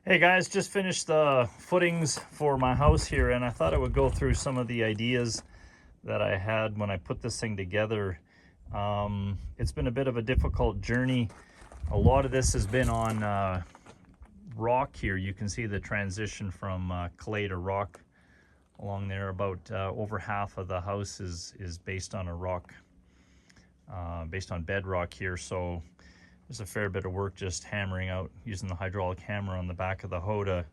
Hey guys, just finished the footings for my house here, and I thought I would go through some of the ideas that I had when I put this thing together. It's been a bit of a difficult journey. A lot of this has been on rock here. You can see the transition from clay to rock along there. About over half of the house is based on a rock, based on bedrock here. So there's a fair bit of work just hammering out, using the hydraulic hammer on the back of the hoe to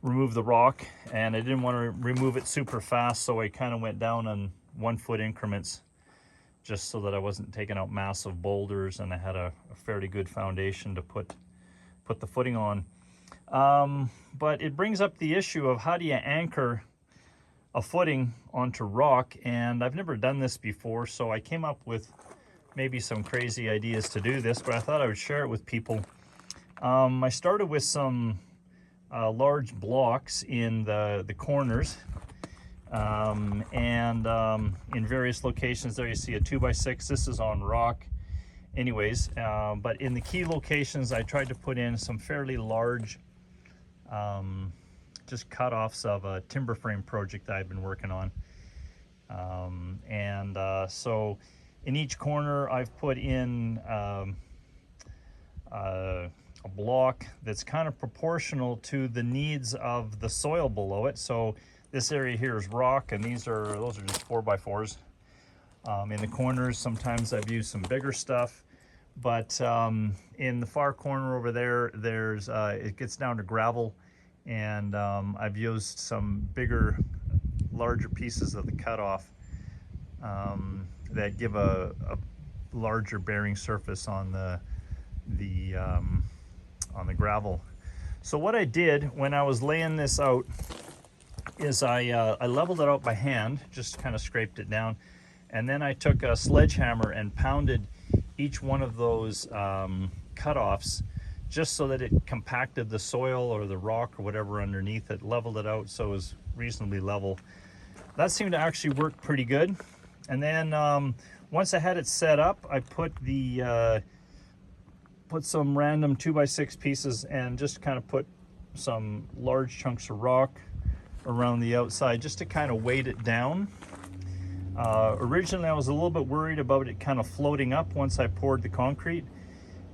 remove the rock. And I didn't want to remove it super fast, so I kind of went down on 1 foot increments just so that I wasn't taking out massive boulders, and I had a fairly good foundation to put the footing on. But it brings up the issue of how do you anchor a footing onto rock, and I've never done this before, so I came up with maybe some crazy ideas to do this, but I thought I would share it with people. I started with some large blocks in the corners, and in various locations there you see a 2x6. This is on rock anyways, but in the key locations I tried to put in some fairly large just cut-offs of a timber frame project that I've been working on. So in each corner I've put in a block that's kind of proportional to the needs of the soil below it. So this area here is rock, and those are just 4x4s. In the corners sometimes I've used some bigger stuff, but in the far corner over there, there's it gets down to gravel, and I've used some larger pieces of the cutoff that give a larger bearing surface on the gravel. So what I did when I was laying this out is I leveled it out by hand, just kind of scraped it down, and then I took a sledgehammer and pounded each one of those cutoffs just so that it compacted the soil or the rock or whatever underneath it, leveled it out so it was reasonably level. That seemed to actually work pretty good. And then once I had it set up, I put some random 2x6 pieces and just kind of put some large chunks of rock around the outside just to kind of weight it down. Originally I was a little bit worried about it kind of floating up once I poured the concrete.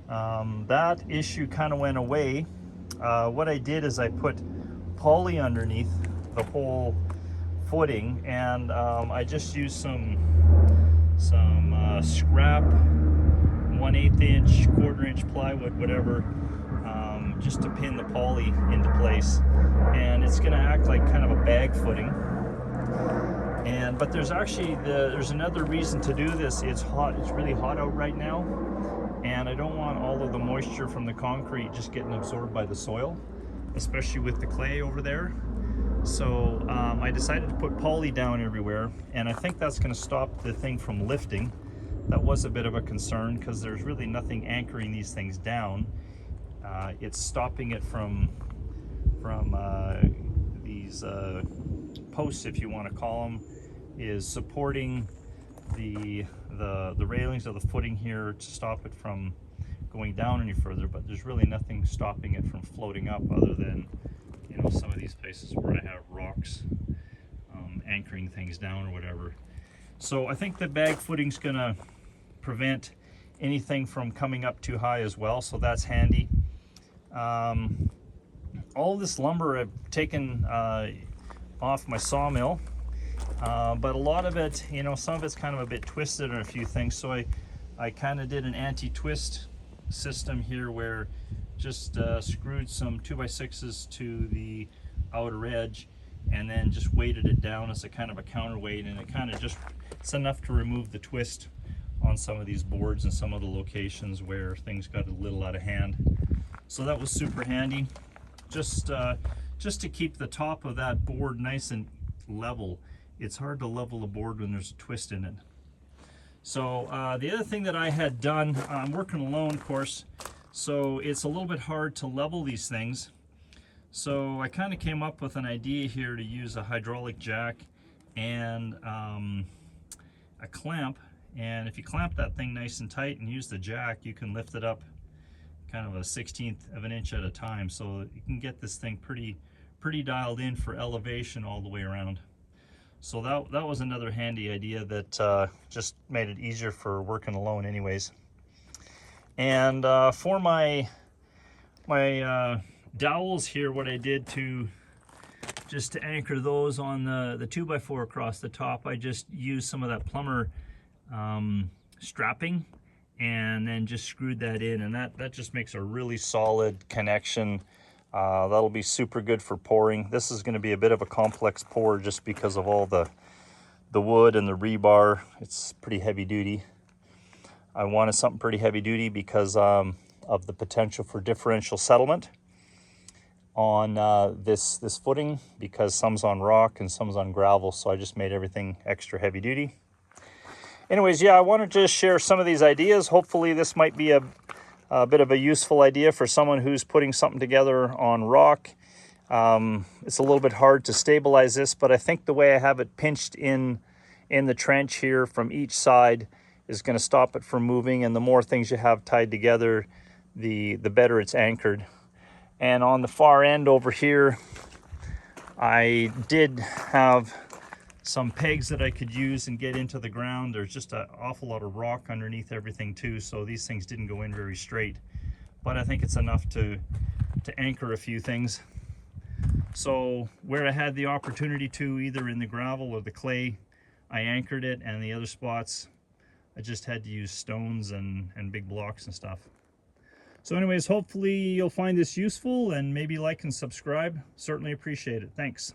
That issue kind of went away. What I did is I put poly underneath the whole footing, and I just used some scrap 1/8 inch, 1/4 inch plywood, whatever, just to pin the poly into place, and it's going to act like kind of a bag footing. But there's actually there's another reason to do this. It's hot. It's really hot out right now, and I don't want all of the moisture from the concrete just getting absorbed by the soil, especially with the clay over there. So I decided to put poly down everywhere, and I think that's going to stop the thing from lifting. That was a bit of a concern because there's really nothing anchoring these things down. It's stopping it from these posts, if you want to call them, is supporting the railings of the footing here to stop it from going down any further, but there's really nothing stopping it from floating up other than, you know, some of these places where I have rocks anchoring things down or whatever. So I think the bag footing's gonna prevent anything from coming up too high as well, so that's handy. All this lumber I've taken off my sawmill, but a lot of it, you know, some of it's kind of a bit twisted on a few things, so I kind of did an anti-twist system here where just screwed some 2x6s to the outer edge and then just weighted it down as a kind of a counterweight, and it kind of it's enough to remove the twist on some of these boards and some of the locations where things got a little out of hand. So that was super handy, just to keep the top of that board nice and level. It's hard to level a board when there's a twist in it. So the other thing that I had done, I'm working alone, of course, so it's a little bit hard to level these things. So I kind of came up with an idea here to use a hydraulic jack and a clamp, and if you clamp that thing nice and tight and use the jack, you can lift it up kind of a 1/16 of an inch at a time, so you can get this thing pretty dialed in for elevation all the way around. So that was another handy idea that just made it easier for working alone anyways. And for my dowels here, what I did just to anchor those on the 2x4 across the top, I just used some of that plumber strapping and then just screwed that in, and that just makes a really solid connection. That'll be super good for pouring. This is going to be a bit of a complex pour just because of all the wood and the rebar. It's pretty heavy duty. I wanted something pretty heavy duty because of the potential for differential settlement on this footing, because some's on rock and some's on gravel, so I just made everything extra heavy duty. Anyways, yeah, I wanted to share some of these ideas. Hopefully this might be a bit of a useful idea for someone who's putting something together on rock. It's a little bit hard to stabilize this, but I think the way I have it pinched in the trench here from each side is going to stop it from moving, and the more things you have tied together, the better it's anchored. And on the far end over here, I did have some pegs that I could use and get into the ground. There's just an awful lot of rock underneath everything too, so these things didn't go in very straight, but I think it's enough to anchor a few things. So where I had the opportunity to, either in the gravel or the clay, I anchored it, and the other spots I just had to use stones and big blocks and stuff. So anyways, hopefully you'll find this useful, and maybe like and subscribe. Certainly appreciate it. Thanks.